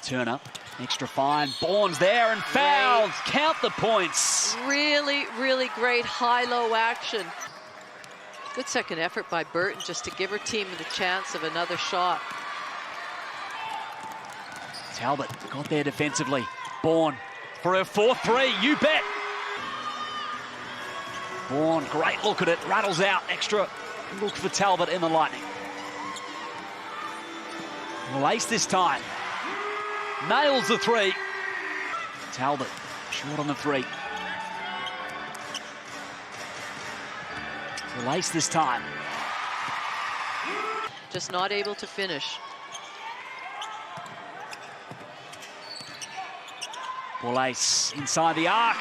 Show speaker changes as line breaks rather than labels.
Turner, extra fine. Bourne's there and fouled. Count the points.
Really, really great high-low action. Good second effort by Burton just to give her team the chance of another shot.
Talbot got there defensively. Bourne for her 4-3, you bet. Bourne, great look at it, rattles out. Extra look for Talbot in the Lightning. Well, ace this time. Nails the 3. Talbot, short on the 3. Well, ace this time.
Just not able to finish.
Well, ace inside the arc.